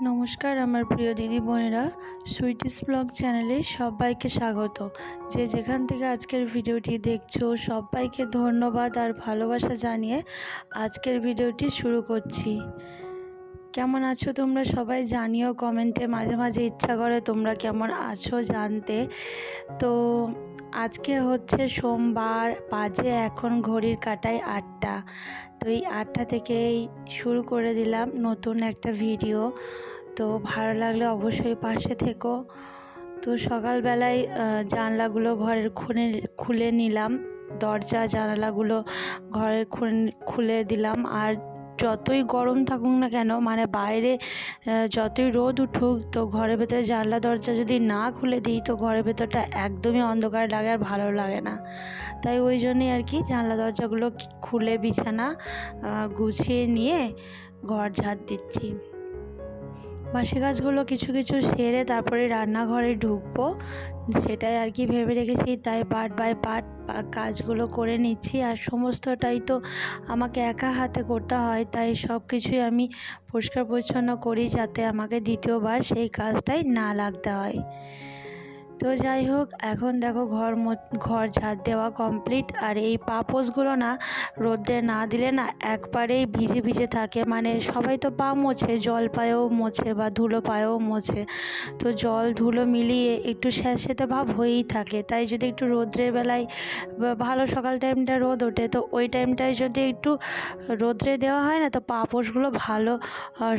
নমস্কার আমার প্রিয় দিদি বোনেরা, সুইটিস ব্লগ চ্যানেলে সবাইকে স্বাগত। যে যেখান থেকে আজকের ভিডিওটি দেখছো সবাইকে ধন্যবাদ আর ভালোবাসা জানিয়ে আজকের ভিডিওটি শুরু করছি। কেমন আছো তোমরা সবাই জানিও কমেন্টে, মাঝে মাঝে ইচ্ছা করে তোমরা কেমন আছো জানতে। তো আজকে হচ্ছে সোমবার, বাজে এখন ঘড়ির কাঁটায় 8টা। তো এই 8টা থেকেই শুরু করে দিলাম নতুন একটা ভিডিও। তো ভালো লাগলে অবশ্যই পাশে থেকো। তো সকালবেলায় জানলাগুলো ঘরের খুলে নিলাম, দরজা জানালাগুলো ঘরে খুলে দিলাম। আর যতই গরম থাকুক না কেন, মানে বাইরে যতই রোদ উঠুক, তো ঘরের ভেতরে জানলা দরজা যদি না খুলে দিই তো ঘরের ভেতরটা একদমই অন্ধকার লাগে আর ভালো লাগে না। তাই ওই জন্যই আর কি জানলা দরজাগুলো খুলে বিছানা গুছিয়ে নিয়ে ঘর ঝাড় দিচ্ছি। বাসি কাজগুলো কিছু কিছু সেরে তারপরে রান্নাঘরে ঢুকবো, সেটাই আর কি ভেবে রেখেছি। তাই পার্ট বাই পার্ট কাজগুলো করে নিচ্ছি। আর সমস্তটাই তো আমাকে একা হাতে করতে হয়, তাই সব কিছুই আমি পরিষ্কার পরিচ্ছন্ন করি যাতে আমাকে দ্বিতীয়বার সেই কাজটাই না লাগতে হয়। তো যাই হোক, এখন দেখো ঘর ঝাড় দেওয়া কমপ্লিট। আর এই পাপোশগুলো না রোদে না দিলে না একবারেই ভিজে ভিজে থাকে। মানে সবাই তো পা মোছে, জল পায়েও মোছে বা ধুলো পায়েও মোছে, তো জল ধুলো মিলিয়ে একটু স্যাঁতস্যাঁতে ভাব হয়েই থাকে। তাই যদি একটু রোদ্রের বেলায় ভালো সকাল টাইমটা রোদ ওঠে, তো ওই টাইমটায় যদি একটু রোদ্রে দেওয়া হয় না, তো পাপোশগুলো ভালো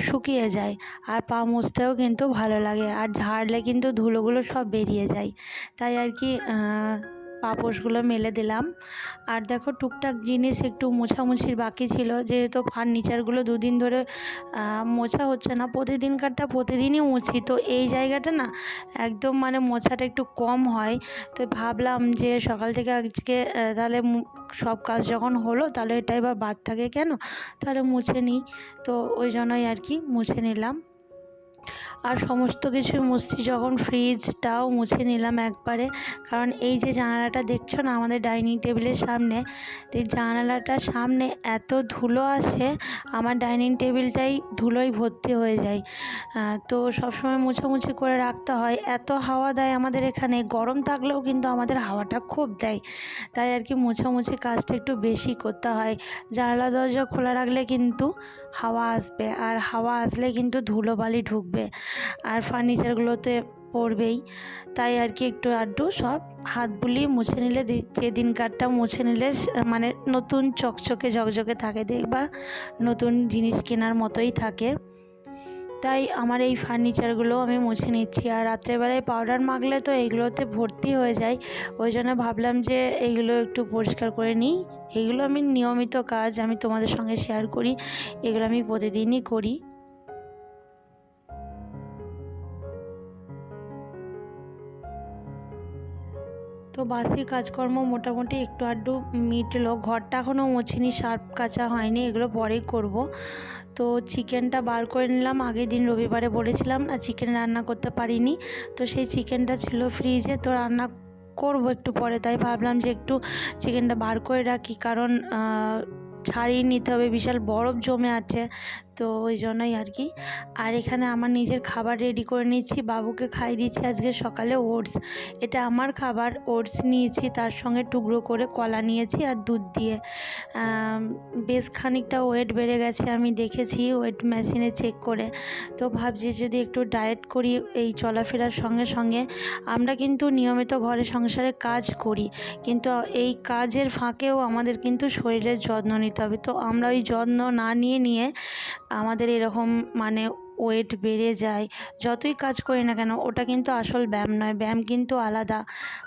শুকিয়ে যায় আর পা মুছতেও কিন্তু ভালো লাগে। আর ঝাড়লে কিন্তু ধুলোগুলো সব বেরিয়ে যায়। তাই আর কি পাপোশগুলো মেলে দিলাম। আর দেখো টুকটাক জিনিস একটু মোছামুছির বাকি ছিল, যেহেতু ফার্নিচারগুলো দুদিন ধরে মোছা হচ্ছে না। প্রতিদিনকারটা প্রতিদিনই মুছি, তো এই জায়গাটা না একদম মানে মোছাটা একটু কম হয়। তো ভাবলাম যে সকাল থেকে আজকে তাহলে সব কাজ যখন হলো তাহলে এটাই বা বাদ থাকে কেন, তাহলে মুছে নিই। তো ওই জন্যই আর কি মুছে নিলাম। আর সমস্ত কিছু মুছছি যখন, ফ্রিজটাও মুছে নিলাম একবারে। কারণ এই যে জানালাটা দেখছো না আমাদের ডাইনিং টেবিলের সামনে, তো এই জানালাটার সামনে এত ধুলো আসে, আমার ডাইনিং টেবিলটাই ধুলোয় ভর্তি হয়ে যায়। তো সবসময় মুছামুছি করে রাখতে হয়। এত হাওয়া দেয় আমাদের এখানে, গরম থাকলেও কিন্তু আমাদের হাওয়াটা খুব দেয়। তাই আর কি মোছামুছি কাজটা একটু বেশি করতে হয়। জানালা দরজা খোলা রাখলে কিন্তু হাওয়া আসবে, আর হাওয়া আসলে কিন্তু ধুলোবালি ঢুকবে আর ফার্নিচারগুলোতে পড়বেই। তাই আর কি একটু আধটু সব হাত বুলিয়ে মুছে নিলে, যেদিনকারটা মুছে নিলে মানে নতুন চকচকে ঝকঝকে থাকে, দেখবা নতুন জিনিস কেনার মতোই থাকে। তাই আমার এই ফার্নিচারগুলো আমি মুছে নিচ্ছি। আর রাত্রেবেলায় পাউডার মাখলে তো এইগুলোতে ভর্তি হয়ে যায়, ওই জন্য ভাবলাম যে এইগুলো একটু পরিষ্কার করে নিই। এইগুলো আমি নিয়মিত কাজ, আমি তোমাদের সঙ্গে শেয়ার করি, এগুলো আমি প্রতিদিনই করি। তো বাসি কাজকর্ম মোটামুটি একটু আধটু মিটলো। ঘরটা এখনও মুছিনি, সার্ফ কাচা হয়নি, এগুলো পরেই করব। তো চিকেনটা বার করে নিলাম। আগের দিন রবিবারে বলেছিলাম না চিকেন রান্না করতে পারিনি, তো সেই চিকেনটা ছিল ফ্রিজে, তো রান্না করব একটু পরে। তাই ভাবলাম যে একটু চিকেনটা বার করে রাখি, কারণ ছাড়িয়ে নিতে হবে, বিশাল বরফ জমে আছে, তো ওই জন্যই আর কি। আর এখানে আমার নিজের খাবার রেডি করে নিচ্ছি, বাবুকে খাই দিচ্ছি আজকে সকালে ওটস। এটা আমার খাবার, ওটস নিয়েছি, তার সঙ্গে টুকরো করে কলা নিয়েছি আর দুধ দিয়ে। বেশ খানিকটা ওয়েট বেড়ে গেছে, আমি দেখেছি ওয়েট মেশিনে চেক করে। তো ভাবছি যদি একটু ডায়েট করি এই চলাফেরার সঙ্গে সঙ্গে। আমরা কিন্তু নিয়মিত ঘরে সংসারে কাজ করি, কিন্তু এই কাজের ফাঁকেও আমাদের কিন্তু শরীরের যত্ন নিতে হবে। তো আমরা ওই যত্ন না নিয়ে আমাদের এরকম মানে ওয়েট বেড়ে যায়। যতই কাজ করি না কেন, ওটা কিন্তু আসল ব্যায়াম নয়, ব্যায়াম কিন্তু আলাদা,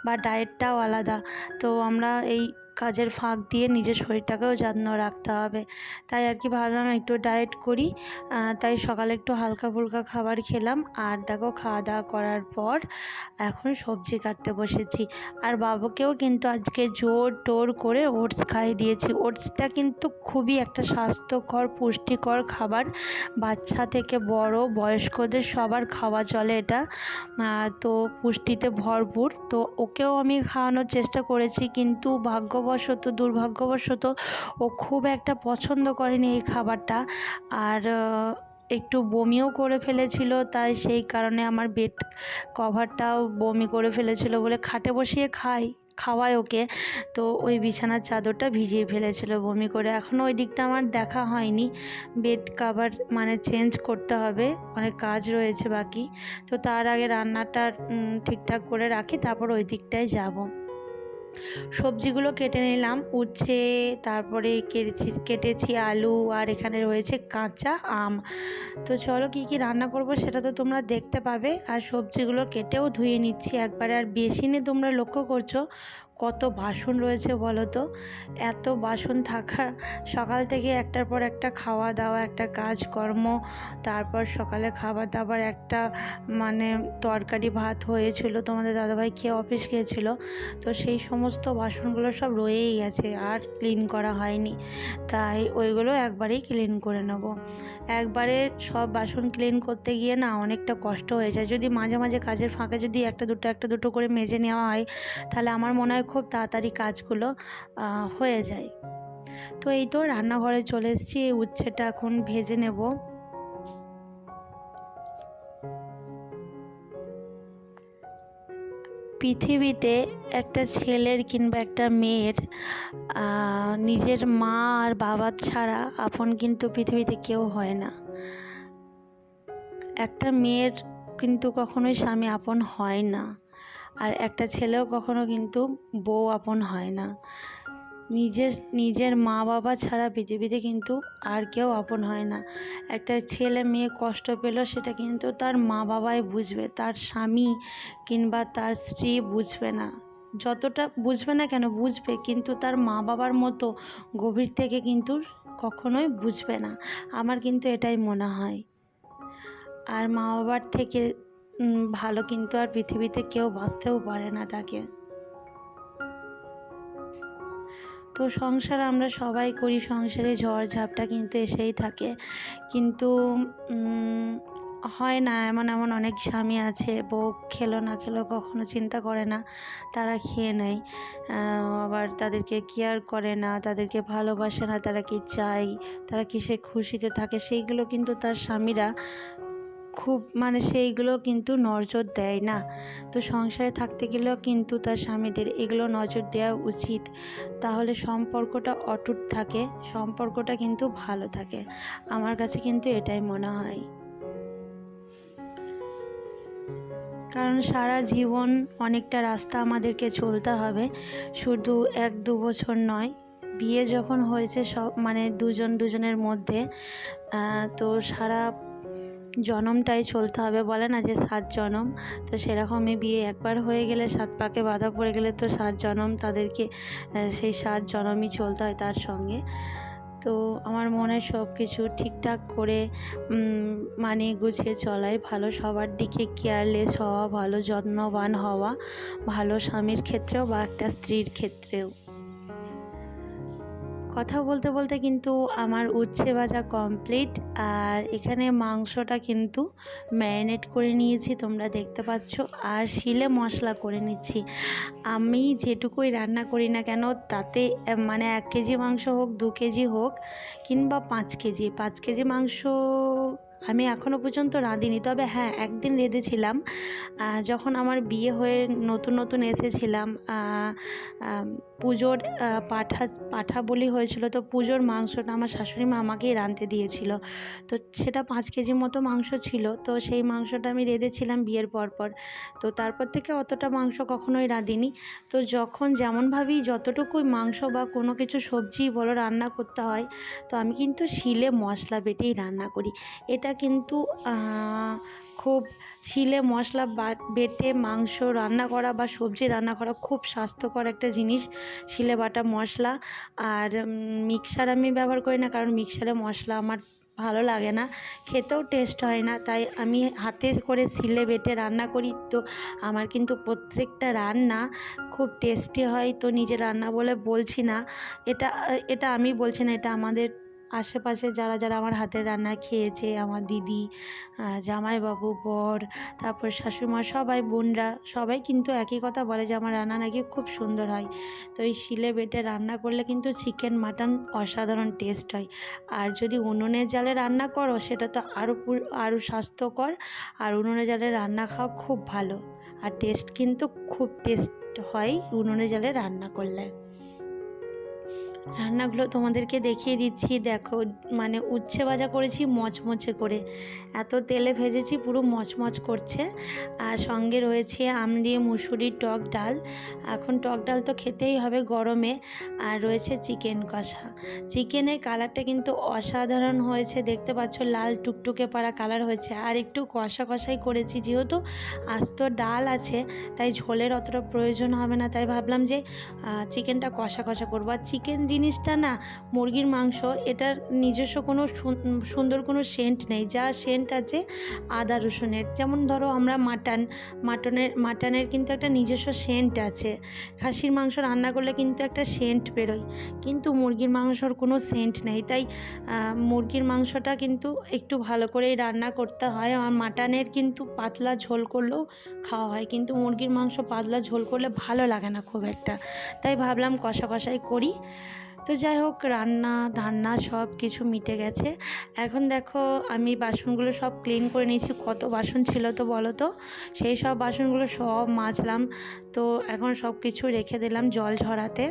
বা ডায়েটটাও আলাদা। তো আমরা এই কাজের ফাঁক দিয়ে নিজের শরীরটাকেও যত্ন রাখতে হবে। তাই আর কি ভাবলাম একটু ডায়েট করি। তাই সকালে একটু হালকা ফুলকা খাবার খেলাম। আর দেখো খাওয়া দাওয়া করার পর এখন সবজি কাটতে বসেছি। আর বাবুকেও কিন্তু আজকে জোর টোর করে ওটস খাইয়ে দিয়েছি। ওটসটা কিন্তু খুবই একটা স্বাস্থ্যকর পুষ্টিকর খাবার, বাচ্চা থেকে বড় বয়স্কদের সবার খাওয়া চলে এটা। তো পুষ্টিতে ভরপুর। তো ওকেও আমি খাওয়ানোর চেষ্টা করেছি, কিন্তু দুর্ভাগ্যবশত ও খুব একটা পছন্দ করেনি এই খাবারটা। আর একটু বমিও করে ফেলেছিল, তাই সেই কারণে আমার বেড কভারটাও বমি করে ফেলেছিল বলে খাটে বসিয়ে খাওয়ায় ওকে, তো ওই বিছানার চাদরটা ভিজিয়ে ফেলেছিল বমি করে। এখনও ওই দিকটা আমার দেখা হয়নি, বেড কভার মানে চেঞ্জ করতে হবে, অনেক কাজ রয়েছে বাকি। তো তার আগে রান্নাটা ঠিকঠাক করে রাখি, তারপর ওই দিকটায় যাব। সবজিগুলো কেটে নিলাম, উচ্ছে, তারপরে কেটেছি আলু, আর এখানে রয়েছে কাঁচা আম। তো চলো কি কি রান্না করব সেটা তো তোমরা দেখতে পাবে। আর সবজিগুলো কেটেও ধুয়ে নিচ্ছি একবারে। আর বেসিনে তোমরা লক্ষ্য করছো কত বাসন রয়েছে বলো তো। এত বাসন থাকা, সকাল থেকে একটার পর একটা খাওয়া দাওয়া, একটা কাজকর্ম, তারপর সকালে খাবার দাবার, একটা মানে তরকারি ভাত হয়েছিল, তোমাদের দাদাভাই খেয়ে অফিস গিয়েছিল, তো সেই সমস্ত বাসনগুলো সব রয়েই গেছে, আর ক্লিন করা হয়নি। তাই ওইগুলো একবারেই ক্লিন করে নেব। একবারে সব বাসন ক্লিন করতে গিয়ে না অনেকটা কষ্ট হয়ে যায়। যদি মাঝে মাঝে কাজের ফাঁকে যদি একটা দুটো করে মেজে নেওয়া হয়, তাহলে আমার মনে হয় খুব তাড়াতাড়ি কাজগুলো হয়ে যায়। তো এই তো রান্নাঘরে চলে এসেছি, এই উচ্ছেটা এখন ভেজে নেব। পৃথিবীতে একটা ছেলের কিংবা একটা মেয়ের নিজের মা আর বাবা ছাড়া আপন কিন্তু পৃথিবীতে কেউ হয় না। একটা মেয়ের কিন্তু কখনোই স্বামী আপন হয় না, আর একটা ছেলেও কখনো কিন্তু বউ আপন হয় না। নিজের মা বাবা ছাড়া পৃথিবীতে কিন্তু আর কেউ আপন হয় না। একটা ছেলে মেয়ে কষ্ট পেল সেটা কিন্তু তার মা বাবাই বুঝবে, তার স্বামী কিংবা তার স্ত্রী বুঝবে না। যতটা বুঝবে না কেন, বুঝবে, কিন্তু তার মা বাবার মতো গভীর থেকে কিন্তু কখনোই বুঝবে না। আমার কিন্তু এটাই মনে হয়। আর মা বাবার থেকে ভালো কিন্তু আর পৃথিবীতে কেউ বাঁচতেও পারে না তাকে। তো সংসার আমরা সবাই করি, সংসারে ঝড় ঝাপটা কিন্তু এসেই থাকে, কিন্তু হয় না। এমন অনেক স্বামী আছে, বউ খেলো না খেলো কখনো চিন্তা করে না, তারা খেয়ে নেয়, আবার তাদেরকে কেয়ার করে না, তাদেরকে ভালোবাসে না, তারা কি চাই, তারা কিসে খুশিতে থাকে, সেইগুলো কিন্তু তার স্বামীরা খুব সেইগুলো কিন্তু নজর দেয় না। তো সংসারে থাকতে গেলেও কিন্তু তার স্বামীদের এগুলো নজর দেওয়া উচিত, তাহলে সম্পর্কটা অটুট থাকে, সম্পর্কটা কিন্তু ভালো থাকে। আমার কাছে কিন্তু এটাই মনে হয়। কারণ সারা জীবন অনেকটা রাস্তা আমাদেরকে চলতে হবে, শুধু 1-2 বছর নয়। বিয়ে যখন হয়েছে সব দুজনের মধ্যে, তো সারা জনমটাই চলতে হবে, বলে না যে 7 জনম। তো সেরকমই বিয়ে একবার হয়ে গেলে, 7 পাকে বাঁধা পড়ে গেলে তো 7 জনম তাদেরকে সেই 7 জনমই চলতে হয় তার সঙ্গে। তো আমার মনে হয় সব কিছু ঠিকঠাক করে গুছিয়ে চলাই ভালো, সবার দিকে কেয়ারলেস হওয়া ভালো, যত্নবান হওয়া ভালো, স্বামীর ক্ষেত্রেও বা একটা স্ত্রীর ক্ষেত্রেও। কথা বলতে বলতে কিন্তু আমার উচ্ছে ভাজা কমপ্লিট, আর এখানে মাংসটা কিন্তু ম্যারিনেট করে নিয়েছি, তোমরা দেখতে পাচ্ছ, আর শিলে মশলা করে নিচ্ছি। আমি যেটুকুই রান্না করি না কেন, তাতে 1 কেজি মাংস হোক, 2 কেজি হোক, কিংবা 5 কেজি মাংস আমি এখনও পর্যন্ত রাঁধিনি। তবে হ্যাঁ, একদিন রেঁধেছিলাম, যখন আমার বিয়ে হয়ে নতুন এসেছিলাম, পুজোর পাঠা বলি হয়েছিল, তো পুজোর মাংসটা আমার শাশুড়ি মা আমাকেই রাঁধতে দিয়েছিল। তো সেটা 5 কেজি মতো মাংস ছিল, তো সেই মাংসটা আমি রেঁধেছিলাম বিয়ের পর। তো তারপর থেকে অতটা মাংস কখনোই রাঁধিনি। তো যখন যেমনভাবেই যতটুকুই মাংস বা কোনো কিছু সবজি বলো রান্না করতে হয়, তো আমি কিন্তু শিলে মশলা বেটেই রান্না করি। এটা কিন্তু খুব শিলে মশলা বেটে মাংস রান্না করা বা সবজি রান্না করা খুব স্বাস্থ্যকর একটা জিনিস, শিলে বাটা মশলা। আর মিক্সার আমি ব্যবহার করি না, কারণ মিক্সারে মশলা আমার ভালো লাগে না, খেতেও টেস্ট হয় না, তাই আমি হাতে করে শিলে বেটে রান্না করি। তো আমার কিন্তু প্রত্যেকটা রান্না খুব টেস্টি হয়। তো নিজের রান্না বলে বলছি না, এটা আমি বলছি না, এটা আমাদের আশেপাশে যারা যারা আমার হাতের রান্না খেয়েছে, আমার দিদি, জামাইবাবু, বর, তারপর শাশুড়িমা, সবাই বোনরা সবাই কিন্তু একই কথা বলে যে আমার রান্না নাকি খুব সুন্দর হয়। তো এই শিলে বেটে রান্না করলে কিন্তু চিকেন মাটন অসাধারণ টেস্ট হয়। আর যদি উনুনের জালে রান্না করো সেটা তো আরও স্বাস্থ্যকর। আর উনুনের জালে রান্না খাওয়া খুব ভালো, আর টেস্ট কিন্তু খুব টেস্ট হয় উনুনে জালে রান্না করলে। রান্নাগুলো তোমাদেরকে দেখিয়ে দিচ্ছি। দেখো, মানে উচ্ছে ভাজা করেছি মচমচে করে, এত তেলে ভেজেছি পুরো মচমচ করছে। আর সঙ্গে রয়েছে আম দিয়ে মুসুরির টক ডাল। এখন টক ডাল তো খেতেই হবে গরমে। আর রয়েছে চিকেন কষা। চিকেনের কালারটা কিন্তু অসাধারণ হয়েছে, দেখতে পাচ্ছ লাল টুকটুকে পাড়া কালার হয়েছে। আর একটু কষা কষাই করেছি, যেহেতু আস্ত ডাল আছে তাই ঝোলের অতটা প্রয়োজন হবে না, তাই ভাবলাম যে চিকেনটা কষা কষা করবো। আর চিকেন জিনিসটা না, মুরগির মাংস, এটার নিজস্ব কোনো সুন্দর কোনো সেন্ট নেই। যা সেন্ট আছে আদা রসুনের। যেমন ধরো আমরা মাটনের কিন্তু একটা নিজস্ব সেন্ট আছে। খাসির মাংস রান্না করলে কিন্তু একটা সেন্ট বেরোয়, কিন্তু মুরগির মাংসর কোনো সেন্ট নেই। তাই মুরগির মাংসটা কিন্তু একটু ভালো করেই রান্না করতে হয়। আর মাটনের কিন্তু পাতলা ঝোল করলেও খাওয়া হয়, কিন্তু মুরগির মাংস পাতলা ঝোল করলে ভালো লাগে না খুব একটা। তাই ভাবলাম কষা কষাই করি। তো যাই হোক, রান্না ধান্না সব কিছু মিটে গেছে। এখন দেখো আমি বাসনগুলো সব ক্লিন করে নিয়েছি। কত বাসন ছিল তো বলো তো, সেই সব বাসনগুলো সব মাজলাম। তো এখন সব কিছু রেখে দিলাম জল ঝরাতে।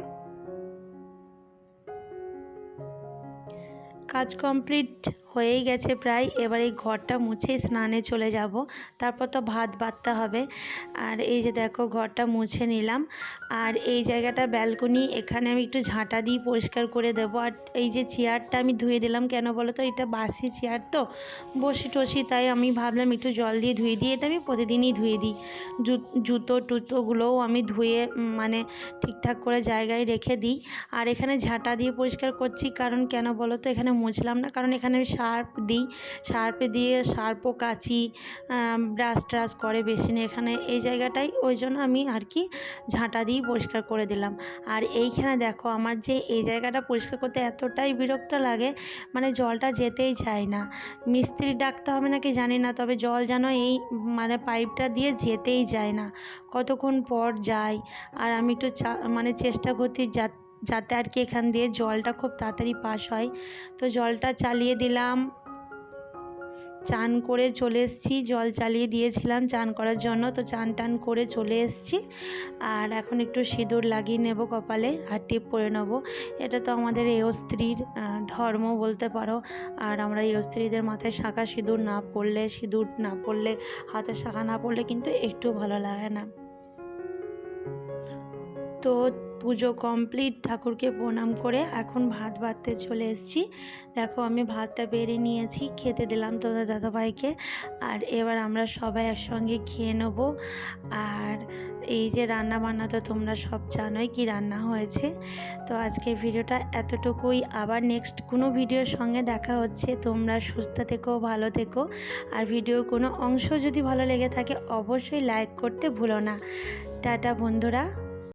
কাজ কমপ্লিট হয়েই গেছে প্রায়। এবার এই ঘরটা মুছে স্নানে চলে যাব, তারপর তো ভাত বাড়তে হবে। আর এই যে দেখো ঘরটা মুছে নিলাম। আর এই জায়গাটা ব্যালকনি, এখানে আমি একটু ঝাঁটা দিয়ে পরিষ্কার করে দেবো। আর এই যে চেয়ারটা আমি ধুয়ে দিলাম, কেন বলো তো, এটা বাসি চেয়ার তো, বসি টসি, তাই আমি ভাবলাম একটু জল দিয়ে ধুয়ে দিই। এটা আমি প্রতিদিনই ধুয়ে দিই। জুতোগুলোও আমি ধুয়ে মানে ঠিকঠাক করে জায়গায় রেখে দিই। আর এখানে ঝাঁটা দিয়ে পরিষ্কার করছি, কারণ কেন বলো তো, এখানে মুছলাম না, কারণ এখানে আমি সার্ফ দিয়ে সার্ফ ও কাঁচি ব্রাশ করে বেসিনে এখানে এই জায়গাটাই, ওই জন্য আমি আর কি ঝাঁটা দিয়ে পরিষ্কার করে দিলাম। আর এইখানে দেখো আমার যে এই জায়গাটা পরিষ্কার করতে এতটাই বিরক্ত লাগে, মানে জলটা যেতেই চায় না। মিস্ত্রি ডাকতে হবে নাকি জানি না, তবে জল যেন এই মানে পাইপটা দিয়ে যেতেই যায় না, কতক্ষণ পর যায়। আর আমি একটু মানে চেষ্টা করছি যাতে আর কি এখান দিয়ে জলটা খুব তাড়াতাড়ি পাস হয়। তো জলটা চালিয়ে দিলাম, চান করে চলে এসেছি। জল চালিয়ে দিয়েছিলাম চান করার জন্য, তো চান টান করে চলে এসেছি। আর এখন একটু সিঁদুর লাগিয়ে নেব কপালে, আর টিপ পরে নেব। এটা তো আমাদের এও স্ত্রীর ধর্ম বলতে পারো। আর আমরা এও স্ত্রীদের মাথায় শাঁখা সিঁদুর না পড়লে হাতে শাঁখা না পড়লে কিন্তু একটু ভালো লাগে না। তো পুজো কমপ্লিট, ঠাকুরকে প্রণাম করে এখন ভাত বাড়তে চলে এসেছি। দেখো আমি ভাতটা বেড়ে নিয়েছি, খেতে দিলাম তোদের দাদাভাইকে। আর এবার আমরা সবাই একসঙ্গে খেয়ে নেব। আর এই যে রান্না বান্না তো তোমরা সব জানোই কি রান্না হয়েছে। তো আজকের ভিডিওটা এতটুকুই, আবার নেক্সট কোনো ভিডিওর সঙ্গে দেখা হচ্ছে। তোমরা সুস্থ থেকো, ভালো থেকো। আর ভিডিওর কোনো অংশ যদি ভালো লেগে থাকে অবশ্যই লাইক করতে ভুলো না। টাটা বন্ধুরা।